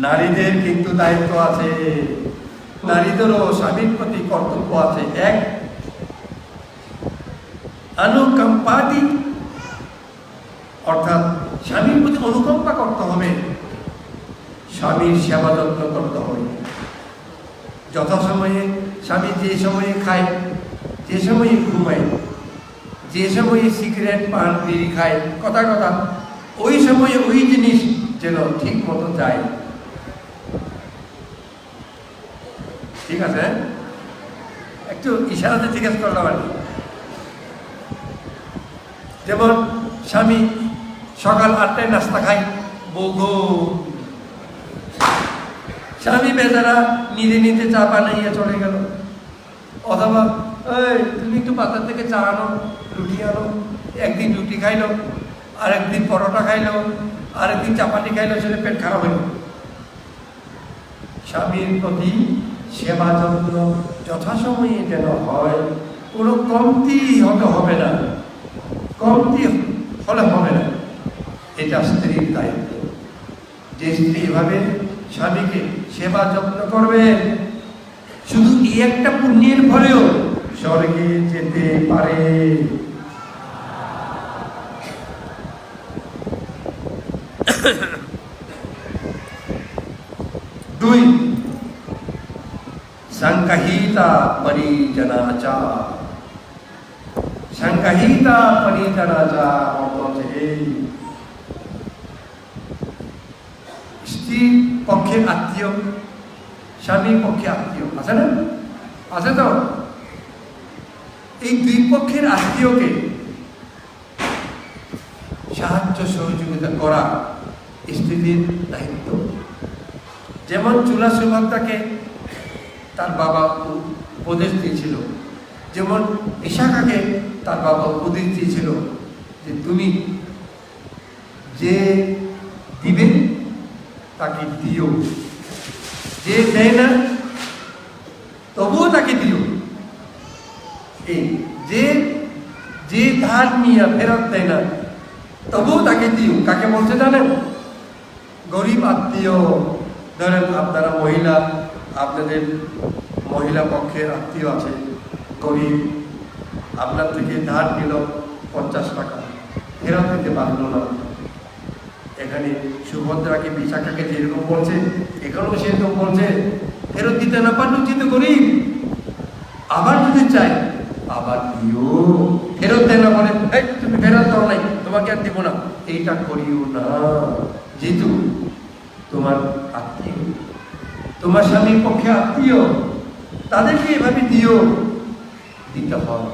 নারীদের কিন্তু দায়িত্ব আছে, নারীদেরও স্বামীর প্রতি কর্তব্য আছে। এক, অনুকম্পাতি, অর্থাৎ স্বামীর প্রতি অনুকম্পা করতে হবে, স্বামীর সেবা যত্ন করতে হবে। যথাসময়ে স্বামী যে সময়ে খায়, যে সময়ে ঘুমায়, যে সময়ে সিগারেট পান বিড়ি খায়, কথা কথা ওই সময়ে ওই জিনিস যেন ঠিক মতো যায়। ঠিক আছে, একটু ইশারাতে জিজ্ঞেস করলাম আর কি। যেমন স্বামী সকাল 8টায় নাস্তা খায়, বউ স্বামী বেচারা নিজে নিজে চা বানাইয়া চলে গেল, অথবা এই তুমি একটু বাজার থেকে চা আনো, রুটি আনো। একদিন রুটি খাইলো, আরেকদিন পরোটা খাইলো, আরেকদিন চাপাতি খাইলো, সেটা পেট খারাপ হইল। স্বামীর প্রতি সেবা যত্ন যথাসময়ে যেন হয়, কোনো কমতি হবে না, কমতি হলে হবে না। এটা স্ত্রীর দায়িত্ব। যে স্ত্রী এভাবে স্বামীকে সেবা যত্ন করবে, শুধু এই একটা পুণ্যের ফলেও স্বর্গে যেতে পারে। দুই, সংগহিতা পরিজনাচা। সংগহিতা পরিজনাচা অর্থ হচ্ছে স্ত্রী পক্ষের আত্মীয়, স্বামী পক্ষে আত্মীয় আছে না, আছে তো? এই দুই পক্ষের আত্মীয়কে সাহায্য সহযোগিতা করা স্ত্রীর দায়িত্ব। যেমন চুলা সুভদ্রাকে তার বাবা উপদেশ দিয়েছিল, যেমন বিশাখাকে তার বাবা উপদেশ দিয়েছিল যে তুমি যে দিবে তাকে দিও, যে দেয় না তবুও তাকে দিও। এই যে ধার নিয়ে ফেরত দেয় না তবুও তাকে দিও। কাকে বলছে জানেন? গরিব আত্মীয়। ধরেন আপনারা মহিলা, আপনাদের মহিলা পক্ষের আত্মীয় আছে গরিব, আপনার থেকে ধার নিল 50 টাকা, ফেরত দিতে পারল না। এখানে সুভদ্রাকে বিশাখাকে যেরকম বলছে, এখানেও সেরকম বলছে, ফেরত দিতে না পারলে উচিত গরিব, আবার যদি চাই আবার দিও। ফেরত দেয় না বলে তুমি ফেরত দাও নাই, তোমাকে আর দিব না, এইটা করিও না। যেহেতু তোমার আত্মীয়, তোমার স্বামীর পক্ষে আত্মীয়, তাদেরকে এভাবে দিও, দিতে হয়।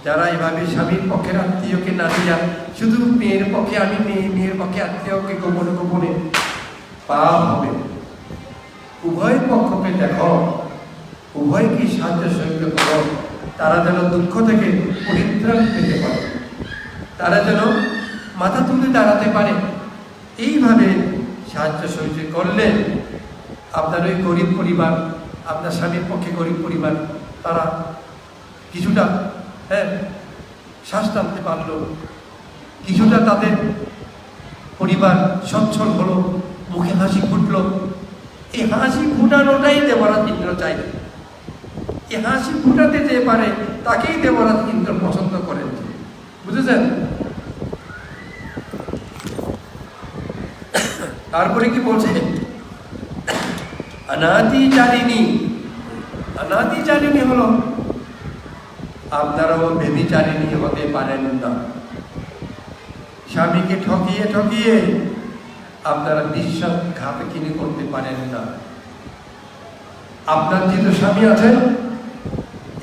যারা এভাবে স্বামীর পক্ষের আত্মীয়কে না দিয়া শুধু মেয়ের পক্ষে, আমি মেয়ের পক্ষে আত্মীয়কে গোপনে গোপনে, পাপ হবে। উভয় পক্ষকে দেখো, উভয়কে সাহায্য সহযোগিতা করো, তারা যেন দুঃখ থেকে পরিত্রাণ পেতে পারে, তারা যেন মাথা তুলে দাঁড়াতে পারে। এইভাবে সাহায্য সহযোগিতা করলে আপনার ওই গরিব পরিবার, আপনার স্বামীর পক্ষে গরিব পরিবার, তারা কিছুটা শ্বাস টানতে পারলো, কিছুটা তাদের পরিবার সচ্ছল হলো, মুখে হাসি ফুটলো। এই হাসি ফুটানোটাই দেবরাজ ইন্দ্র চাই। এই হাসি ফুটাতে যে পারে তাকেই দেবরাজ ইন্দ্র পছন্দ করেন। বুঝেছেন? তারপরে কি বলছে? অনাদিচারিণী। অনাদিচারিণী হলো আপনারাও ব্যভিচারিণী হতে পারেন না। স্বামীকে ঠকিয়ে ঠকিয়ে আপনারা বিশ্বাসঘাতকিনী করতে পারেন না। আপনার যেহেতু স্বামী আছেন,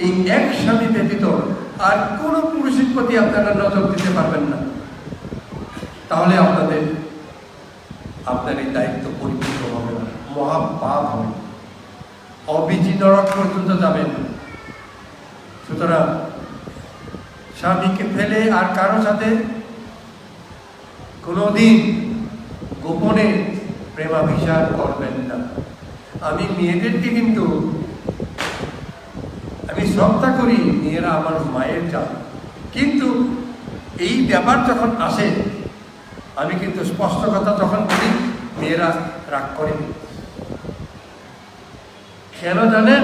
এই এক স্বামী ব্যতীত আর কোনো পুরুষের প্রতি আপনারা নজর দিতে পারবেন না। তাহলে আপনার এই দায়িত্ব পরিপূর্ণ হবে না, মহাপাপ হবে, অবিজি নরক পর্যন্ত যাবেন। সুতরাং স্বামীকে ফেলে আর কারো সাথে কোনোদিন গোপনে প্রেমাভিসার করবেন না। আমি মেয়েদেরকে কিন্তু আমি শ্রদ্ধা করি, মেয়েরা আমার মায়ের জাত, কিন্তু এই ব্যাপার যখন আসে আমি কিন্তু স্পষ্ট কথা যখন বলি, মেয়েরা রাগ করে। কেন জানেন?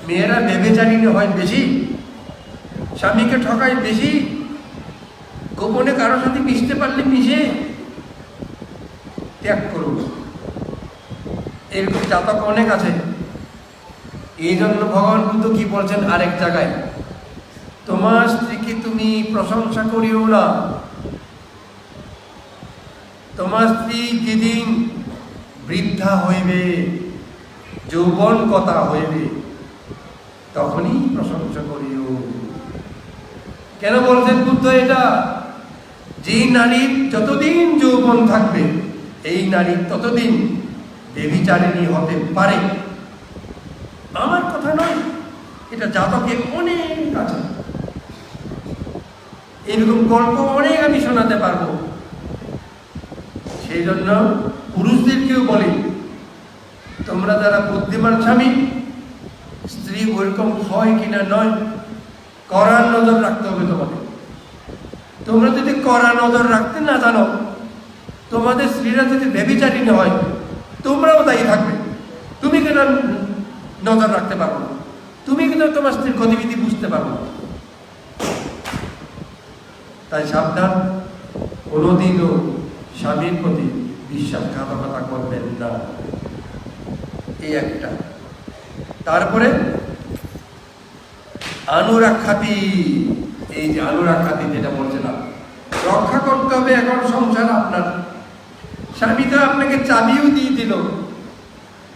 মেয়েরা ব্যভিচারিণী হয় বেশি, স্বামীকে ঠকায় বেশি, গোপনে কারোর সাথে মিশতে পারলে মিশে ত্যাগ করুন। এরকম জাতক অনেক আছে। এই জন্য ভগবান বুদ্ধ কি বলছেন আরেক জায়গায়, তোমার স্ত্রীকে তুমি প্রশংসা করিও না। তোমার স্ত্রী যেদিন বৃদ্ধা হইবে, যৌবন কথা হইবে, তখনই প্রশংসা করিও। কেন বলছেন বুদ্ধ এটা? যেই নারীর যতদিন যৌবন থাকবে, এই নারী ততদিন ব্যভিচারিণী হতে পারে। আমার কথা নয়, এটা জাতকে অনেক আছে। এরকম গল্প অনেক আমি শোনাতে পারবো। সেই জন্য পুরুষদেরকেও বলি, তোমরা যারা বুদ্ধিমান স্বামী, স্ত্রী ওইরকম হয় কিনা নয়, কড়া নজর রাখতে হবে তোমাদের। তোমরা যদি কড়া নজর রাখতে না জানো, তোমাদের স্ত্রীরা যদি ব্যভিচারিণী হয়, তোমরাও দায়ী থাকবে। তুমি কেন নজর রাখতে পারো না? তুমি কিন্তু তোমার স্ত্রীর গতিবিধি বুঝতে পারো না। তাই সাবধান, কোনোদিনও স্বামীর প্রতি বিশ্বাসঘাতকতা করবেন না। এই একটা। তারপরে অনুরাখাতি, এই যে অনুরাখাতি যেটা বলছিলাম, রক্ষা করতে হবে। এখন সংসার আপনার, স্বামী তো আপনাকে চাবিও দিয়ে দিল,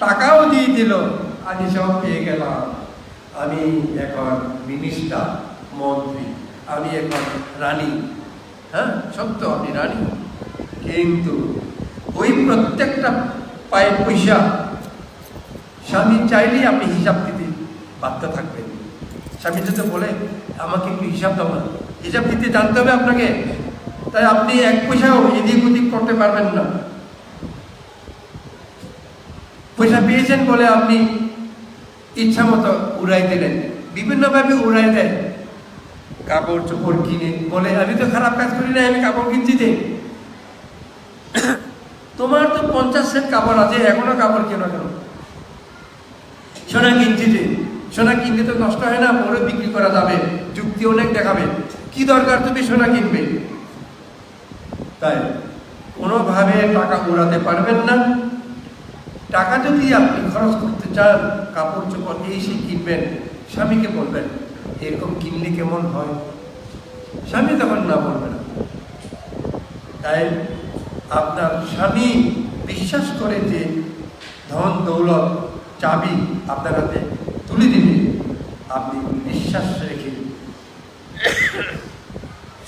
টাকাও দিয়ে দিল, আমি সব পেয়ে গেলাম, আমি এখন মিনিস্টার, মন্ত্রী, আমি এখন রানী। হ্যাঁ, সত্য আপনি রানী, কিন্তু ওই প্রত্যেকটা পায়ে পয়সা স্বামী চাইলেই আপনি হিসাব দিতে বাধ্য থাকবেন। স্বামী যদি বলে আমাকে একটু হিসাব দাও না, হিসাব দিতে জানতে হবে আপনাকে। তাই আপনি এক পয়সাও এদিক ওদিক করতে পারবেন না। পয়সা পেয়েছেন বলে আপনি ইচ্ছা মতো উড়াই দিলেন, বিভিন্নভাবে উড়াই দেয়। কাপড় চোপড় কিনে বলে আমি তো খারাপ কাজ করি না, আমি কাপড় কিনছি যে। তোমার তো 50 সেট কাপড় আছে, এখনো কাপড় কেন কেন? সোনা কিনছি যে, সোনা কিনতে তো নষ্ট হয় না, পরে বিক্রি করা যাবে, যুক্তি অনেক দেখাবে। কি দরকার তুমি সোনা কিনবে? তাই কোনোভাবে টাকা উড়াতে পারবেন না। টাকা যদি আপনি খরচ করতে চান, কাপড় চোপড় এই সে কিনবেন, স্বামীকে বলবেন এরকম কিনলে কেমন হয়, স্বামী তখন না বলবে না। তাই আপনার স্বামী বিশ্বাস করে যে ধন দৌলত চাবি আপনার হাতে তুলে দিবে, আপনি বিশ্বাস রেখে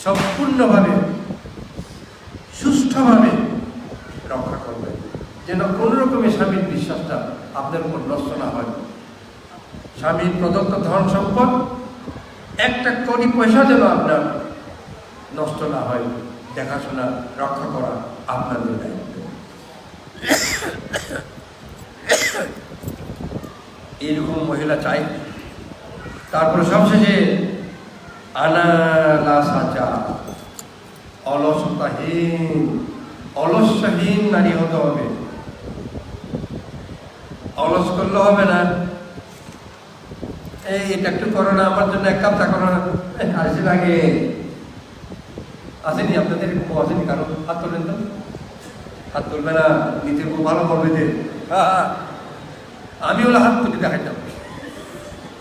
সম্পূর্ণভাবে সুষ্ঠুভাবে রক্ষা করবেন, যেন কোনো রকমের স্বামীর বিশ্বাসটা আপনার উপর নষ্ট না হয়। স্বামীর প্রদত্ত ধন সম্পদ একটা কোটি পয়সা যেন আপনার নষ্ট না হয়, দেখাশোনা রক্ষা করা আপনাদের দায়িত্ব। এইরকম মহিলা চাই। তারপরে সবশেষে আনালাসাচা, অলসতাহীন, অলস্যহীন নারী হতে হবে। অলস করলে হবে না। এই এটা একটু করো না, আমার জন্য এক কাপ চা করো না, আসে লাগে। আসেনি আপনাদের? আসেনি কারো? হাত তুলবেন তো, হাত তুলবে না, নিজের খুব ভালো করবে যে। আমি ওলা হাত তুলি দেখাইতাম।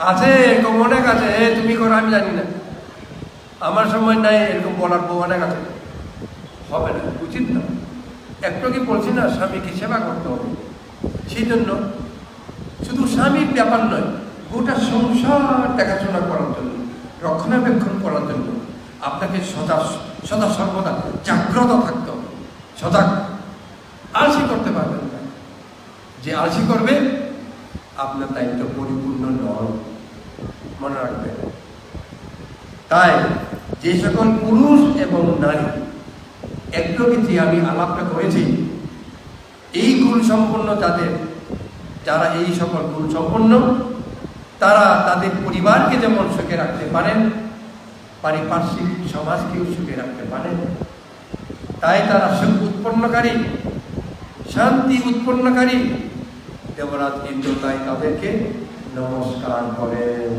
আছে এরকম অনেক আছে, তুমি করো আমি জানি না, আমার সময় নাই, এরকম বলার বউ অনেক আছে। হবে না, উচিত না। একটু কি বলছি না, স্বামীকে সেবা করতে হবে। সেই জন্য শুধু স্বামীর ব্যাপার নয়, গোটা সংসার দেখাশোনা করার জন্য, রক্ষণাবেক্ষণ করার জন্য আপনাকে সদা সর্বদা জাগ্রত থাকতে হবে, সজাগ। আলসি করতে পারবেন না। যে আলসি করবে আপনার দায়িত্ব পরিপূর্ণ নয়, মনে রাখবেন। তাই যে সকল পুরুষ এবং নারী একটু যে আমি আলাপটা করেছি, এই গুণ সম্পন্ন যারা এই সকল গুণ সম্পন্ন, তারা তাদের পরিবারকে যেমন সুখে রাখতে পারেন, পারিপার্শ্বিক সমাজকেও সুখে রাখতে পারেন। তাই তারা সুখ উৎপন্নকারী, শান্তি উৎপন্নকারী দেবরাজ ইন্দ্র তাই তাদেরকে নমস্কার করেন।